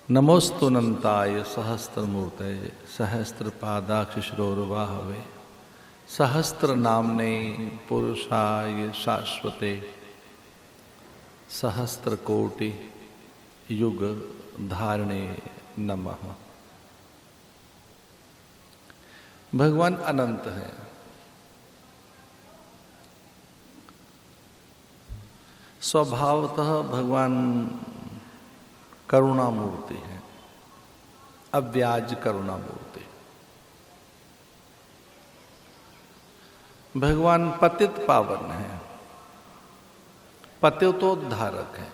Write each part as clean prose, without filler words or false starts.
नमोस्तुनंताय सहस्त्रमूर्तये सहस्त्रपादाक्षिश्रोर्वाहवे सहस्रनाम्ने पुरुषाय शाश्वते सहस्रकोटि युग धारणे नमः। भगवान अनंत है। स्वभावतः भगवान करुणा मूर्ति है, अव्याज करुणा मूर्ति। भगवान पतित पावन है, पतितोद्धारक है।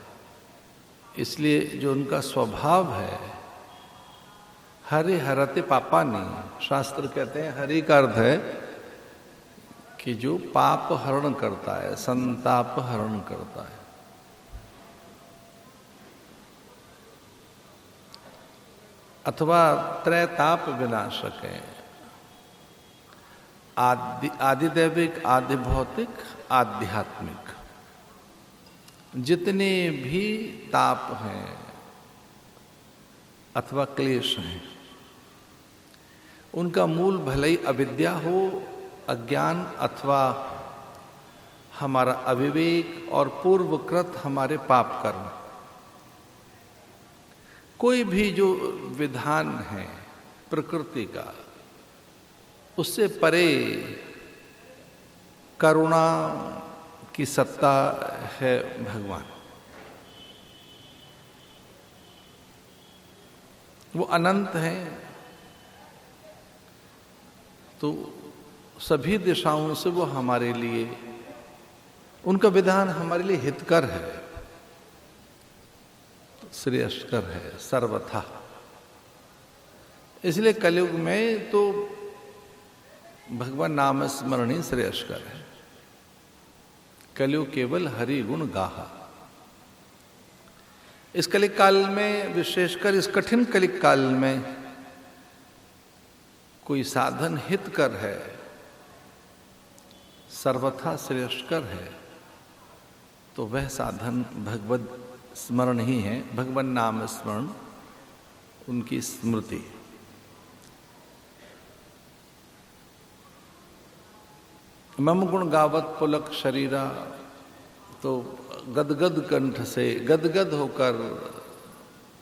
इसलिए जो उनका स्वभाव है, हरि हरति पापानि, शास्त्र कहते हैं हरि का अर्थ है कि जो पाप हरण करता है, संताप हरण करता है। अथवा त्रैताप विनाशक है। आदिदैविक, आदि भौतिक, आध्यात्मिक, जितने भी ताप हैं अथवा क्लेश हैं, उनका मूल भले ही अविद्या हो, अज्ञान अथवा हमारा अविवेक और पूर्वकृत हमारे पाप कर्म। कोई भी जो विधान है प्रकृति का, उससे परे करुणा की सत्ता है भगवान। वो अनंत है, तो सभी दिशाओं से वो हमारे लिए, उनका विधान हमारे लिए हितकर है, श्रेयस्कर है सर्वथा। इसलिए कलयुग में तो भगवान नाम स्मरण ही श्रेयस्कर है। कलयुग केवल हरि गुण गाहा। इस कलिक काल में, विशेषकर इस कठिन कलिक काल में, कोई साधन हितकर है, सर्वथा श्रेयस्कर है, तो वह साधन भगवत स्मरण ही है, भगवान नाम स्मरण, उनकी स्मृति। मम गुण गावत पुलक शरीरा, तो गदगद कंठ से, गदगद होकर,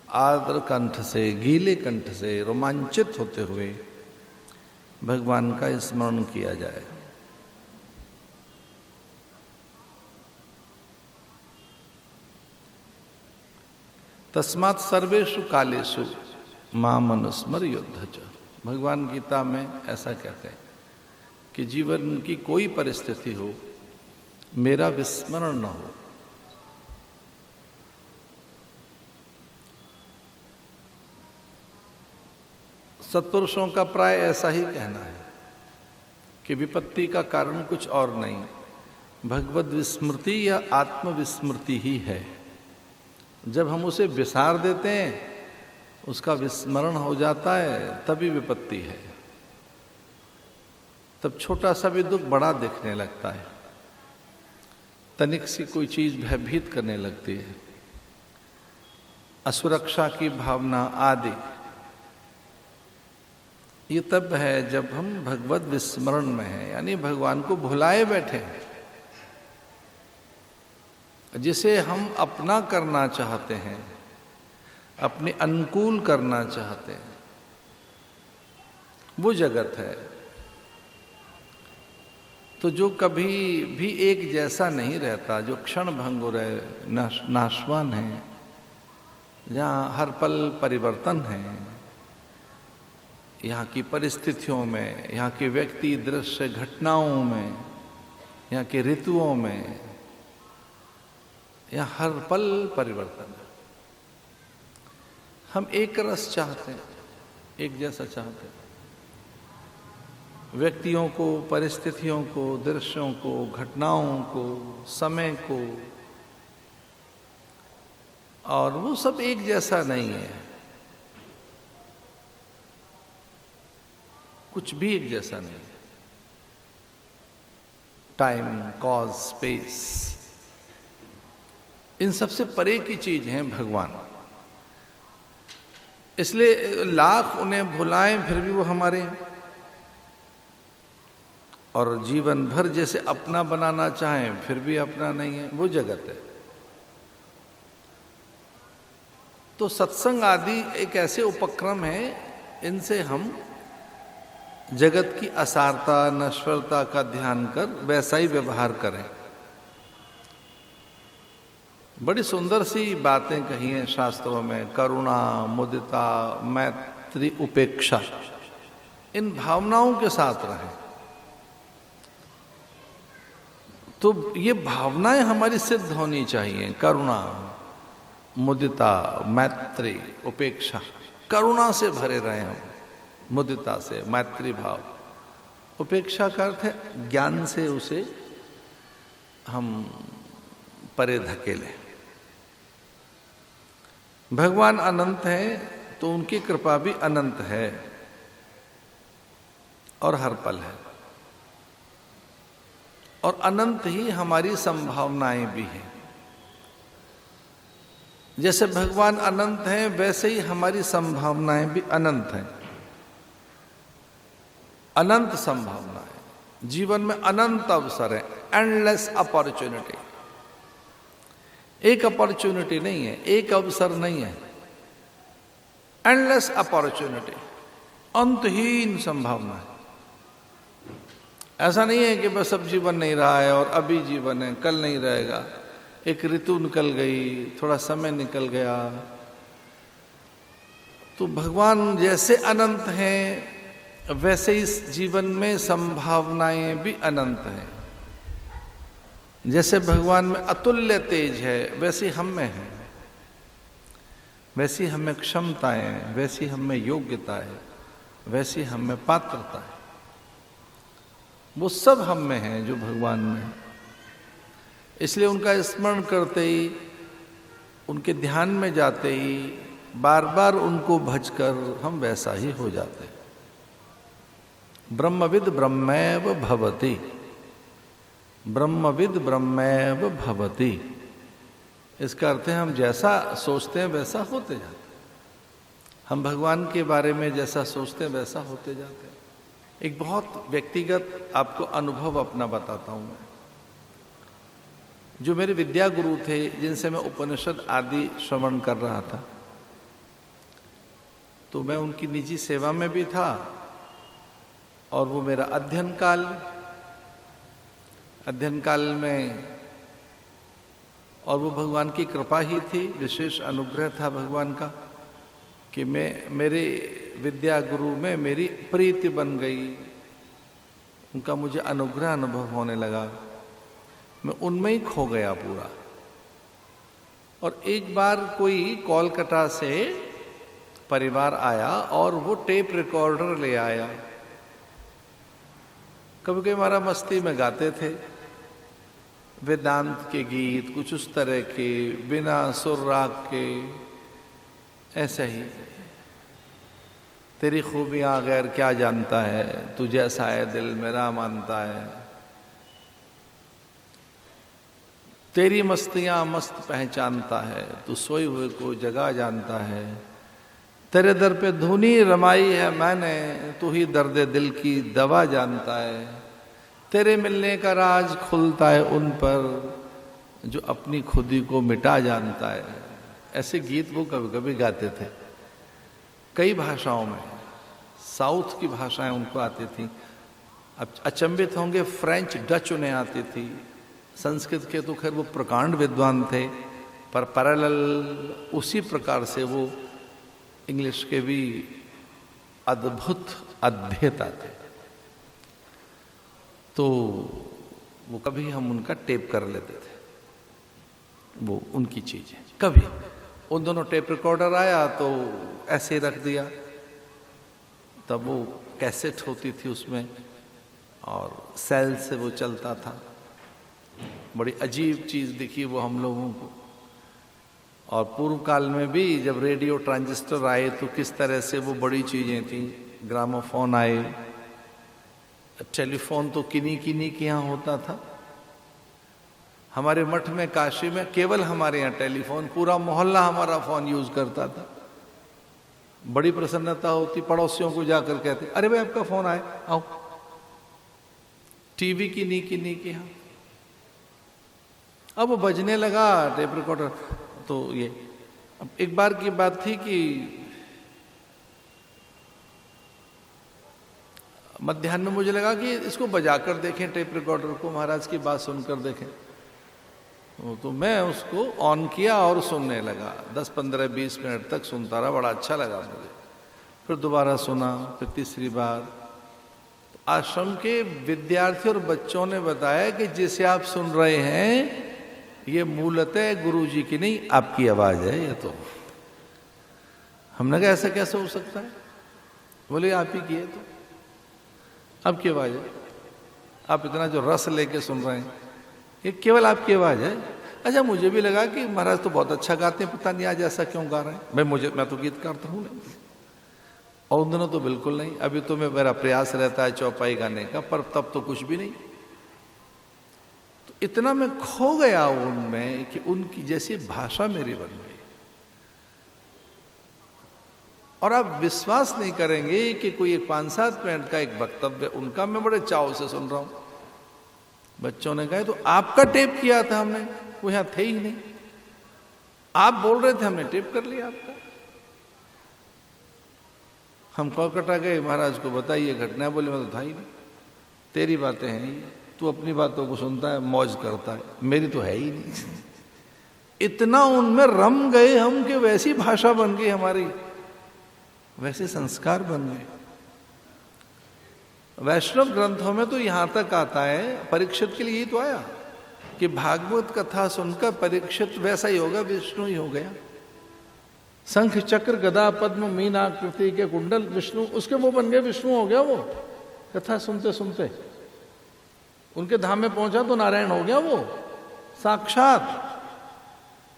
आर्द्र कंठ से, गीले कंठ से, रोमांचित होते हुए भगवान का स्मरण किया जाए। तस्मात् सर्वेषु कालेषु माम अनुस्मर युद्ध च। भगवान गीता में ऐसा कहते हैं कि जीवन की कोई परिस्थिति हो, मेरा विस्मरण न हो। सत्पुरुषों का प्राय ऐसा ही कहना है कि विपत्ति का कारण कुछ और नहीं, भगवद विस्मृति या आत्मविस्मृति ही है। जब हम उसे विसार देते हैं, उसका विस्मरण हो जाता है, तभी विपत्ति है। तब छोटा सा भी दुख बड़ा दिखने लगता है, तनिक सी कोई चीज भयभीत करने लगती है, असुरक्षा की भावना आदि। ये तब है जब हम भगवत विस्मरण में हैं, यानी भगवान को भुलाए बैठे हैं। जिसे हम अपना करना चाहते हैं, अपने अनुकूल करना चाहते हैं, वो जगत है। तो जो कभी भी एक जैसा नहीं रहता, जो क्षण भंगुर है, नाशवान है, जहाँ हर पल परिवर्तन है, यहाँ की परिस्थितियों में, यहाँ के व्यक्ति, दृश्य, घटनाओं में, यहाँ के ऋतुओं में, यहाँ हर पल परिवर्तन है। हम एक रस चाहते हैं, एक जैसा चाहते हैं, व्यक्तियों को, परिस्थितियों को, दृश्यों को, घटनाओं को, समय को, और वो सब एक जैसा नहीं है। कुछ भी एक जैसा नहीं है। टाइम, कॉज, स्पेस, इन सबसे परे की चीज है भगवान। इसलिए लाख उन्हें भुलाएं फिर भी वो हमारे हैं। और जीवन भर जैसे अपना बनाना चाहें फिर भी अपना नहीं है, वो जगत है। तो सत्संग आदि एक ऐसे उपक्रम है, इनसे हम जगत की असारता नश्वरता का ध्यान कर वैसा ही व्यवहार करें। बड़ी सुंदर सी बातें कही हैं शास्त्रों में, करुणा, मुदिता, मैत्री, उपेक्षा, इन भावनाओं के साथ रहें। तो ये भावनाएं हमारी सिद्ध होनी चाहिए, करुणा, मुदिता, मैत्री, उपेक्षा। करुणा से भरे रहें हम, मुदिता से, मैत्री भाव। उपेक्षा का अर्थ है ज्ञान से उसे हम परे धकेलें। भगवान अनंत है तो उनकी कृपा भी अनंत है और हर पल है, और अनंत ही हमारी संभावनाएं भी हैं। जैसे भगवान अनंत हैं वैसे ही हमारी संभावनाएं भी अनंत हैं। अनंत संभावनाएं, जीवन में अनंत अवसर है, एंडलेस अपॉर्चुनिटी। एक अपॉर्चुनिटी नहीं है, एक अवसर नहीं है, एंडलेस अपॉर्चुनिटी, अंतहीन संभावना है। ऐसा नहीं है कि बस अब जीवन नहीं रहा है और अभी जीवन है, कल नहीं रहेगा। एक ऋतु निकल गई, थोड़ा समय निकल गया। तो भगवान जैसे अनंत हैं वैसे इस जीवन में संभावनाएं भी अनंत हैं। जैसे भगवान में अतुल्य तेज है वैसे हम में है, वैसी हमें क्षमताएं, वैसी हमें योग्यता है, वैसी हमें पात्रता है। वो सब हम में है जो भगवान में है। इसलिए उनका स्मरण करते ही, उनके ध्यान में जाते ही, बार बार उनको भजकर हम वैसा ही हो जाते हैं। ब्रह्मविद ब्रह्मैव भवति, ब्रह्मविद ब्रह्मैव भवति। इसका अर्थ है हम जैसा सोचते हैं वैसा होते जाते हैं। हम भगवान के बारे में जैसा सोचते हैं वैसा होते जाते हैं। एक बहुत व्यक्तिगत आपको अनुभव अपना बताता हूं मैं। जो मेरे विद्या गुरु थे, जिनसे मैं उपनिषद आदि श्रवण कर रहा था, तो मैं उनकी निजी सेवा में भी था और वो मेरा अध्ययन काल में, और वो भगवान की कृपा ही थी, विशेष अनुग्रह था भगवान का कि मेरे विद्या गुरु में मेरी प्रीति बन गई। उनका मुझे अनुग्रह अनुभव होने लगा, मैं उनमें ही खो गया पूरा। और एक बार कोई कोलकाता से परिवार आया और वो टेप रिकॉर्डर ले आया। कभी कभी हमारा मस्ती में गाते थे वेदांत के गीत, कुछ उस तरह के, बिना सुर राग के, ऐसे ही। तेरी खूबियां गैर क्या जानता है, तू जैसा है दिल मेरा मानता है। तेरी मस्तियां मस्त पहचानता है, तू सोए हुए को जगा जानता है। तेरे दर पे धुनी रमाई है मैंने, तू ही दर्द दिल की दवा जानता है। तेरे मिलने का राज खुलता है उन पर जो अपनी खुदी को मिटा जानता है। ऐसे गीत वो कभी कभी गाते थे, कई भाषाओं में। साउथ की भाषाएं उनको आती थी। अब अचंभित होंगे, फ्रेंच, डच उन्हें आती थी। संस्कृत के तो खैर वो प्रकांड विद्वान थे, पर पैरेलल उसी प्रकार से वो इंग्लिश के भी अद्भुत अध्येता थे। तो वो कभी हम उनका टेप कर लेते थे, वो उनकी चीज है। कभी उन दोनों टेप रिकॉर्डर आया तो ऐसे रख दिया, तब वो कैसेट होती थी उसमें और सेल से वो चलता था। बड़ी अजीब चीज दिखी वो हम लोगों को। और पूर्व काल में भी जब रेडियो ट्रांजिस्टर आए तो किस तरह से वो बड़ी चीजें थी। ग्रामोफोन आए, टेलीफोन तो किन्हीं के यहाँ होता था। हमारे मठ में काशी में केवल हमारे यहाँ टेलीफोन, पूरा मोहल्ला हमारा फोन यूज करता था। बड़ी प्रसन्नता होती, पड़ोसियों को जाकर कहते अरे भाई आपका फोन आए, आओ। टीवी की नी हाँ। अब वो बजने लगा टेप रिकॉर्डर। तो ये अब एक बार की बात थी कि मध्याह्न में मुझे लगा कि इसको बजाकर देखें टेप रिकॉर्डर को, महाराज की बात सुनकर देखें। तो मैं उसको ऑन किया और सुनने लगा। 10, 15, 20 मिनट तक सुनता रहा, बड़ा अच्छा लगा मुझे। फिर दोबारा सुना, फिर तीसरी बार। तो आश्रम के विद्यार्थी और बच्चों ने बताया कि जिसे आप सुन रहे हैं ये मूलतः गुरुजी की नहीं, आपकी आवाज है ये तो। हमने कहा ऐसा कैसे हो सकता है? बोले आप ही की है, तो आपकी आवाज है। आप इतना जो रस लेके सुन रहे हैं ये केवल आपकी आवाज है। अच्छा, मुझे भी लगा कि महाराज तो बहुत अच्छा गाते हैं, पता नहीं आज ऐसा क्यों गा रहे हैं। मैं तो गीतकार तो हूं नहीं, और उन दिनों तो बिल्कुल नहीं। अभी तो मेरा प्रयास रहता है चौपाई गाने का, पर तब तो कुछ भी नहीं। तो इतना मैं खो गया उनमें कि उनकी जैसी भाषा मेरी बन गई। और आप विश्वास नहीं करेंगे कि कोई 5-7 मिनट का एक वक्तव्य उनका मैं बड़े चाव से सुन रहा हूं। बच्चों ने कहा तो आपका टेप किया था हमने, वो यहां थे ही नहीं, आप बोल रहे थे हमने टेप कर लिया आपका। हम कोलकाता गए, महाराज को बताइए घटना। बोले मैं तो था ही नहीं, तेरी बातें हैं ही, तू अपनी बातों को सुनता है, मौज करता है, मेरी तो है ही नहीं। इतना उनमें रम गए हम कि वैसी भाषा बन गई हमारी, वैसे संस्कार बन गए। वैष्णव ग्रंथों में तो यहां तक आता है, परीक्षित के लिए ही तो आया कि भागवत कथा सुनकर परीक्षित वैसा ही होगा, विष्णु ही हो गया। शंख चक्र गदा पद्म मीन आकृति के कुंडल विष्णु, उसके वो बन गए, विष्णु हो गया वो। कथा सुनते सुनते उनके धाम में पहुंचा तो नारायण हो गया वो, साक्षात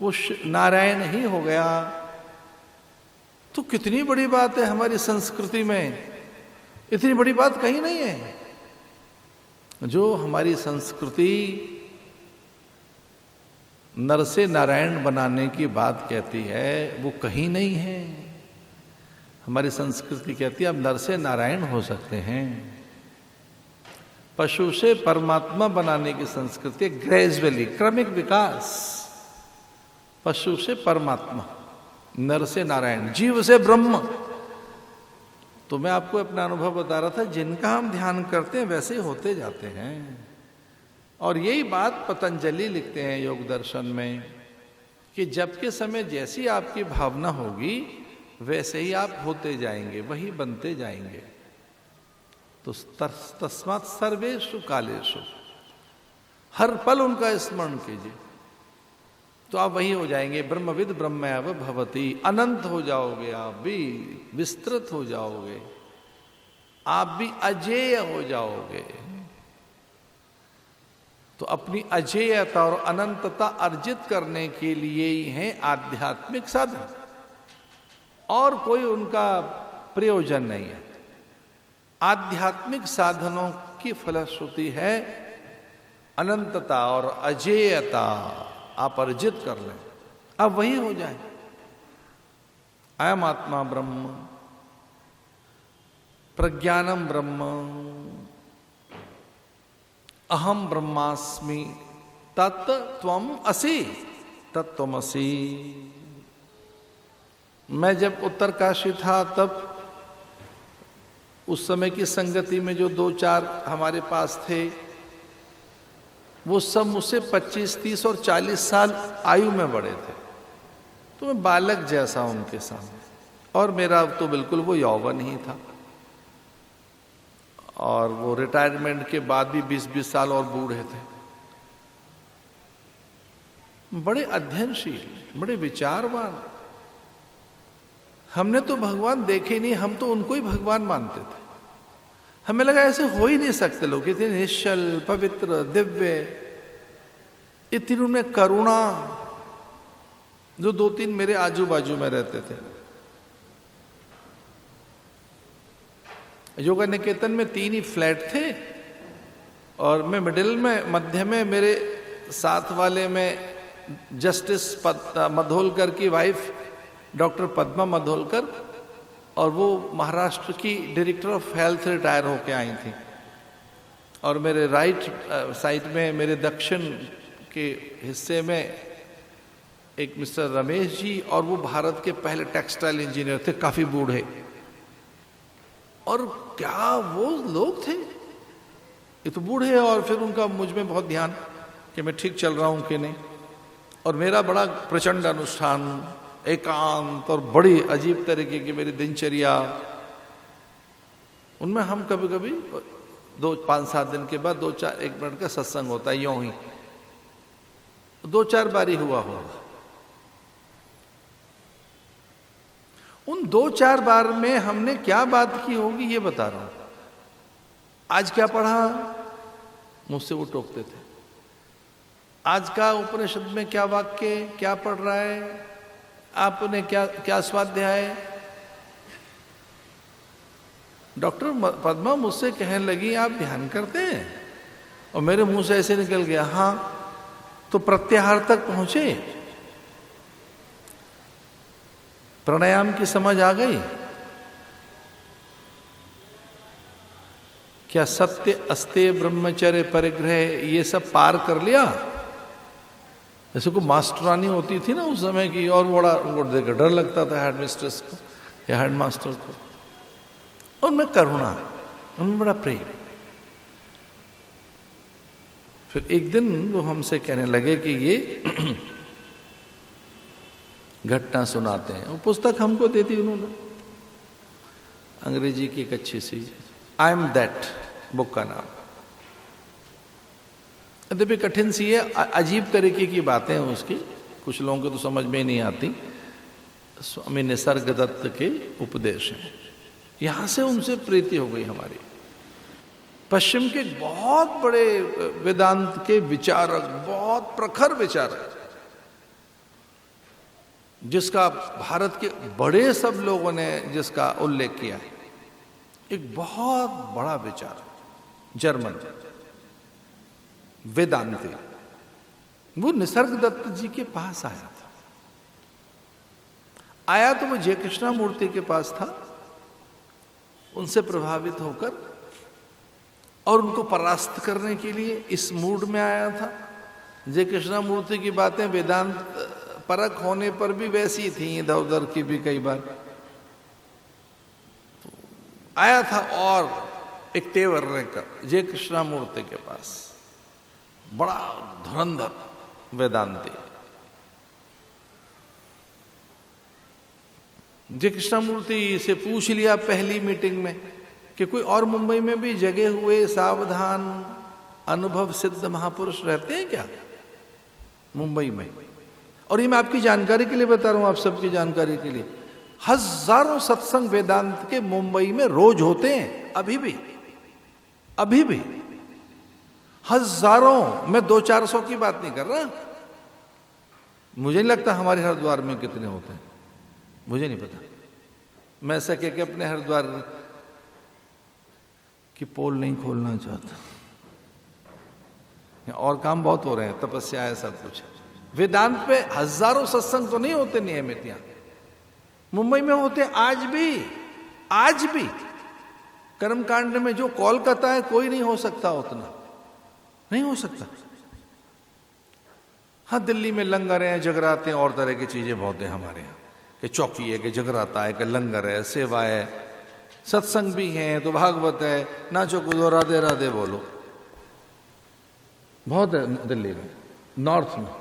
वो नारायण ही हो गया। तो कितनी बड़ी बात है हमारी संस्कृति में, इतनी बड़ी बात कहीं नहीं है। जो हमारी संस्कृति नर से नारायण बनाने की बात कहती है वो कहीं नहीं है। हमारी संस्कृति कहती है अब नर से नारायण हो सकते हैं। पशु से परमात्मा बनाने की संस्कृति, ग्रेजुअली क्रमिक विकास, पशु से परमात्मा, नर से नारायण, जीव से ब्रह्म। तो मैं आपको अपना अनुभव बता रहा था, जिनका हम ध्यान करते हैं वैसे होते जाते हैं। और यही बात पतंजलि लिखते हैं योग दर्शन में कि जब के समय जैसी आपकी भावना होगी वैसे ही आप होते जाएंगे, वही बनते जाएंगे। तो तस्मात् सर्वेषु कालेषु, हर पल उनका स्मरण कीजिए तो आप वही हो जाएंगे। ब्रह्मविद ब्रह्मैव भवति, अनंत हो जाओगे, आप भी विस्तृत हो जाओगे, आप भी अजेय हो जाओगे। तो अपनी अजेयता और अनंतता अर्जित करने के लिए ही है आध्यात्मिक साधन, और कोई उनका प्रयोजन नहीं है। आध्यात्मिक साधनों की फलश्रुति है अनंतता और अजेयता, आप अर्जित कर लें, अब वही हो जाए। अयम आत्मा ब्रह्म, प्रज्ञानम ब्रह्म, अहम ब्रह्मास्मि, तत्त्वम असि, तत्त्वमसि। मैं जब उत्तरकाशी था तब उस समय की संगति में जो 2-4 हमारे पास थे वो सब मुझसे 25, 30 और 40 साल आयु में बड़े थे। तो मैं बालक जैसा उनके सामने, और मेरा तो बिल्कुल वो यौवन ही था। और वो रिटायरमेंट के बाद भी 20-20 साल और बूढ़े थे। बड़े अध्ययनशील, बड़े विचारवान। हमने तो भगवान देखे नहीं, हम तो उनको ही भगवान मानते थे। हमें लगा ऐसे हो ही नहीं सकते लोग, इतने निश्चल, पवित्र, दिव्य, इतनी उनमें करुणा। जो 2-3 मेरे आजू बाजू में रहते थे, योगा निकेतन में 3 ही फ्लैट थे और मैं मिडिल में, मध्य में, मेरे साथ वाले में जस्टिस मधोलकर की वाइफ डॉक्टर पद्मा मधोलकर, और वो महाराष्ट्र की डायरेक्टर ऑफ हेल्थ रिटायर होके आई थी, और मेरे राइट साइड में, मेरे दक्षिण के हिस्से में एक मिस्टर रमेश जी, और वो भारत के पहले टेक्सटाइल इंजीनियर थे, काफी बूढ़े। और क्या वो लोग थे, ये तो बूढ़े हैं, और फिर उनका मुझ में बहुत ध्यान कि मैं ठीक चल रहा हूं कि नहीं। और मेरा बड़ा प्रचंड अनुष्ठान, एकांत, और बड़ी अजीब तरीके की मेरी दिनचर्या। उनमें हम कभी कभी 5-7 दिन के बाद 2-4-1 मिनट का सत्संग होता है, यूं ही 2-4 बारी हुआ होगा। उन 2-4 बार में हमने क्या बात की होगी ये बता रहा हूं। आज क्या पढ़ा, मुझसे वो टोकते थे। आज का उपनिषद में क्या वाक्य, क्या पढ़ रहा है, आपने क्या स्वाध्याय। डॉक्टर पद्मा मुझसे कहने लगी, आप ध्यान करते हैं? और मेरे मुंह से ऐसे निकल गया, हाँ। तो प्रत्याहार तक पहुंचे, प्राणायाम की समझ आ गई, क्या सत्य, अस्तेय, ब्रह्मचर्य, परिग्रह, ये सब पार कर लिया। जैसे को मास्टरानी होती थी ना उस समय की, और बड़ा उनको देखकर डर लगता था हेड मिस्ट्रेस को या हेड मास्टर को। उनमें करुणा, उनमें बड़ा प्रेम। फिर एक दिन वो हमसे कहने लगे कि ये घटना सुनाते हैं। वो पुस्तक हमको देती उन्होंने, अंग्रेजी की एक अच्छी सी, आई एम दैट बुक का नाम। यद्यपि कठिन सी है, अजीब तरीके की बातें हैं उसकी, कुछ लोगों को तो समझ में नहीं आती। स्वामी निसर्गदत्त के उपदेश हैं। यहां से उनसे प्रीति हो गई हमारी। पश्चिम के बहुत बड़े वेदांत के विचारक, बहुत प्रखर विचारक, जिसका भारत के बड़े सब लोगों ने जिसका उल्लेख किया है, एक बहुत बड़ा विचारक, जर्मन वेदांती, वो निसर्गदत्त जी के पास आया था। आया तो वो जय कृष्णामूर्ति के पास था, उनसे प्रभावित होकर और उनको परास्त करने के लिए इस मूड में आया था। जय कृष्णामूर्ति की बातें वेदांत परक होने पर भी वैसी थी, इधर उधर की भी कई बार। आया था और एक तेवर लेकर जय कृष्णामूर्ति के पास, बड़ा धुरंधर वेदांती। जय कृष्णामूर्ति से पूछ लिया पहली मीटिंग में कि कोई और मुंबई में भी जगे हुए सावधान अनुभव सिद्ध महापुरुष रहते हैं क्या मुंबई में? और ये मैं आपकी जानकारी के लिए बता रहा हूं, आप सबकी जानकारी के लिए। हजारों सत्संग वेदांत के मुंबई में रोज होते हैं, अभी भी हजारों। मैं 200-400 की बात नहीं कर रहा। मुझे नहीं लगता हमारे हरिद्वार में कितने होते हैं, मुझे नहीं पता। मैं ऐसा कह के अपने हरिद्वार की पोल नहीं खोलना चाहता। और काम बहुत हो रहे हैं, तपस्या है, सब कुछ। वेदांत पे हजारों सत्संग तो नहीं होते नियमित, यहां मुंबई में होते आज भी। कर्मकांड में जो कोलकाता है, कोई नहीं हो सकता, उतना नहीं हो सकता। हाँ, दिल्ली में लंगर हैं, जगराते हैं, और तरह की चीजें बहुत हैं हमारे यहाँ, कि चौकी है, कि जगराता है, कि लंगर है, सेवा है, सत्संग भी है, तो भागवत है, नाचो कूदो राधे राधे बोलो, बहुत है दिल्ली में, नॉर्थ में।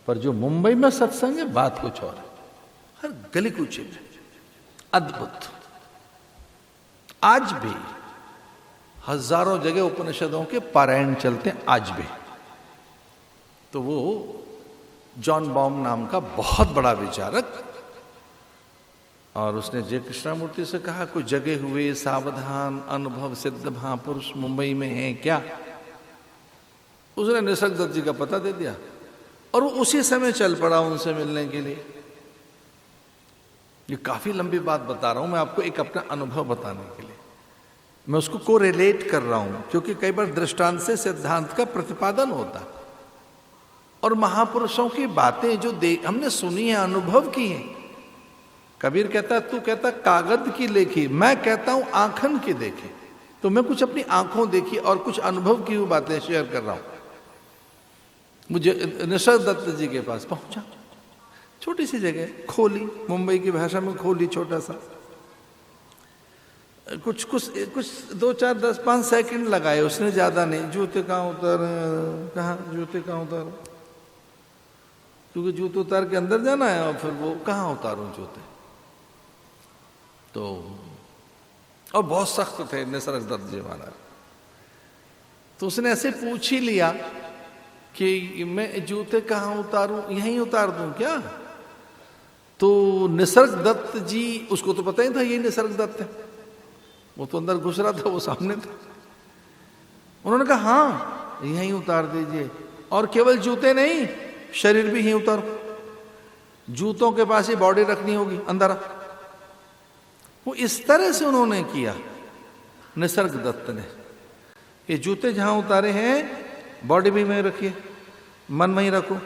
पर जो मुंबई में सत्संग है, बात कुछ और है। हर गली कूचे में अद्भुत। आज भी हजारों जगह उपनिषदों के पारायण चलते हैं, आज भी। तो वो जॉन बॉम नाम का बहुत बड़ा विचारक, और उसने जय कृष्णामूर्ति से कहा, कोई जगे हुए सावधान अनुभव सिद्ध महापुरुष मुंबई में हैं क्या? उसने निसर्गदत्त जी का पता दे दिया, और वो उसी समय चल पड़ा उनसे मिलने के लिए। ये काफी लंबी बात बता रहा हूं मैं आपको, एक अपना अनुभव बताने के लिए। मैं उसको को रिलेट कर रहा हूं, क्योंकि कई बार दृष्टांत से सिद्धांत का प्रतिपादन होता है, और महापुरुषों की बातें जो हमने सुनी है, अनुभव की है, कबीर कहता है तू कहता कागज की लेखी, मैं कहता हूं आंखन की देखी। तो मैं कुछ अपनी आंखों देखी और कुछ अनुभव की हुई बातें शेयर कर रहा हूं। मुझे निसर्ग दत्त जी के पास पहुंचा, छोटी सी जगह, खोली, मुंबई की भाषा में खोली, छोटा सा। कुछ 2 4 10 5 सेकंड लगाए उसने, ज्यादा नहीं। जूते कहाँ उतर, कहाँ जूते कहाँ उतर, क्योंकि जूते उतार के अंदर जाना है और फिर वो कहाँ उतारूं जूते। तो और बहुत सख्त थे निसर्ग दत्त जी महाराज। तो उसने ऐसे पूछ ही लिया कि मैं जूते कहाँ उतारूं, यहीं उतार दूं क्या? तो निसर्ग दत्त जी, उसको तो पता ही था ये निसर्ग दत्त है, वो तो अंदर घुस रहा था, वो सामने था। उन्होंने कहा हाँ यहीं उतार दीजिए, और केवल जूते नहीं, शरीर भी यहीं उतारो, जूतों के पास ही बॉडी रखनी होगी अंदर। वो इस तरह से उन्होंने किया निसर्ग दत्त ने। ये जूते जहां उतारे हैं, बॉडी भी वहीं रखिए, मन वहीं रखो,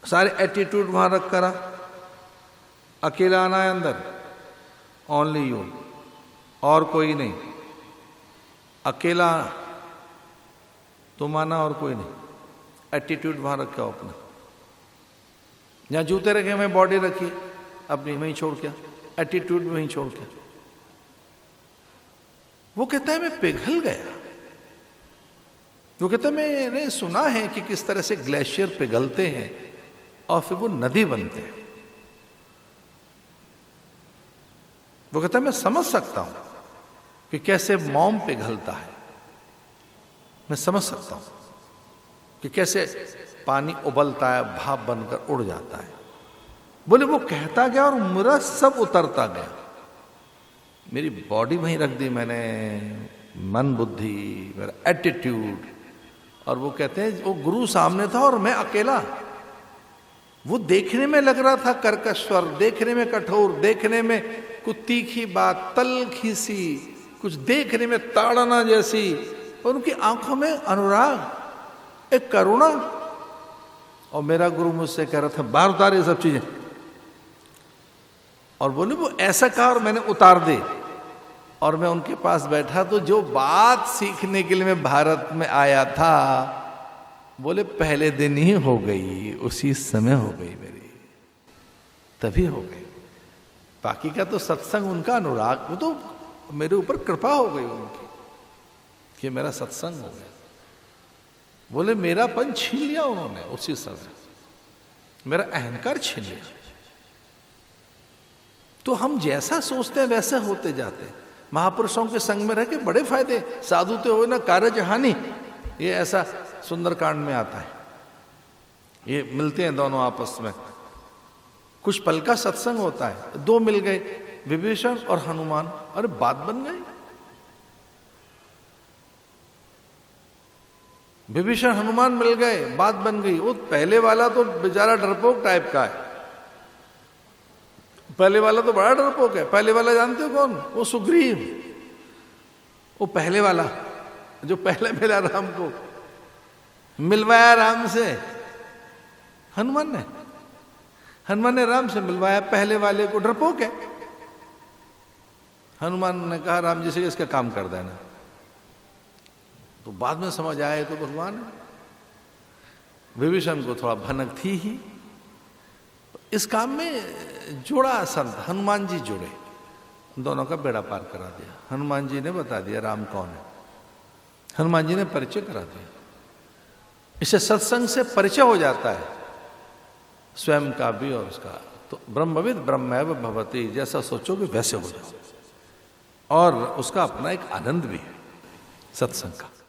सारे एटीट्यूड वहां रख करा। अकेला आना है अंदर, ओनली यू, और कोई नहीं। अकेला तुम आना और कोई नहीं। एटीट्यूड वहां रखा हो अपना। जहां जूते रखे वहीं बॉडी रखिए अपनी, वहीं छोड़ के, एटीट्यूड वहीं छोड़ के। वो कहता है मैं पिघल गया। वो कहता है मैंने सुना है कि किस तरह से ग्लेशियर पिघलते हैं और फिर वो नदी बनते हैं। वो कहता है मैं समझ सकता हूं कि कैसे मोम पिघलता है, मैं समझ सकता हूं कि कैसे पानी उबलता है, भाप बनकर उड़ जाता है। बोले वो कहता गया और मेरा सब उतरता गया, मेरी बॉडी वहीं रख दी मैंने, मन बुद्धि, मेरा एटीट्यूड। और वो कहते हैं वो गुरु सामने था और मैं अकेला। वो देखने में लग रहा था कर्कश्वर, देखने में कठोर, देखने में कुछ तीखी बात, तलखी सी, कुछ देखने में ताड़ना जैसी, और उनकी आंखों में अनुराग, एक करुणा। और मेरा गुरु मुझसे कह रहा था बाहर उतार ये सब चीजें, और बोले वो ऐसा कहा और मैंने उतार दे। और मैं उनके पास बैठा तो जो बात सीखने के लिए मैं भारत में आया था, बोले पहले दिन ही हो गई, उसी समय हो गई मेरी, तभी हो गई। बाकी का तो सत्संग, उनका अनुराग, वो तो मेरे ऊपर कृपा हो गई उनकी कि मेरा सत्संग हो गया। बोले मेरापन छीन लिया उन्होंने उसी समय, मेरा अहंकार छीन लिया। तो हम जैसा सोचते हैं वैसे होते जाते हैं। महापुरुषों के संग में रह के बड़े फायदे, साधु तो हो ना कारज हानि, ये ऐसा सुंदरकांड में आता है। ये मिलते हैं दोनों आपस में, कुछ पल का सत्संग होता है, 2 मिल गए, विभीषण और हनुमान, अरे बात बन गई। विभीषण हनुमान मिल गए, बात बन गई। वो पहले वाला तो बेचारा डरपोक टाइप का है, पहले वाला तो बड़ा डरपोक है। पहले वाला जानते हो कौन? वो सुग्रीव, वो पहले वाला जो पहले मिला राम को, मिलवाया राम से हनुमान ने राम से मिलवाया। पहले वाले को डरपोक है। हनुमान ने कहा राम जी से इसका काम कर देना, तो बाद में समझ आए तो भगवान। विभीषण को थोड़ा भनक थी ही। इस काम में जुड़ा संत हनुमान जी जुड़े, दोनों का बेड़ा पार करा दिया। हनुमान जी ने बता दिया राम कौन है, हनुमान जी ने परिचय करा दिया। इससे सत्संग से परिचय हो जाता है स्वयं का भी और उसका। तो ब्रह्मविद ब्रह्मैव भवति, जैसा सोचोगे वैसे हो जाओ। और उसका अपना एक आनंद भी है सत्संग का।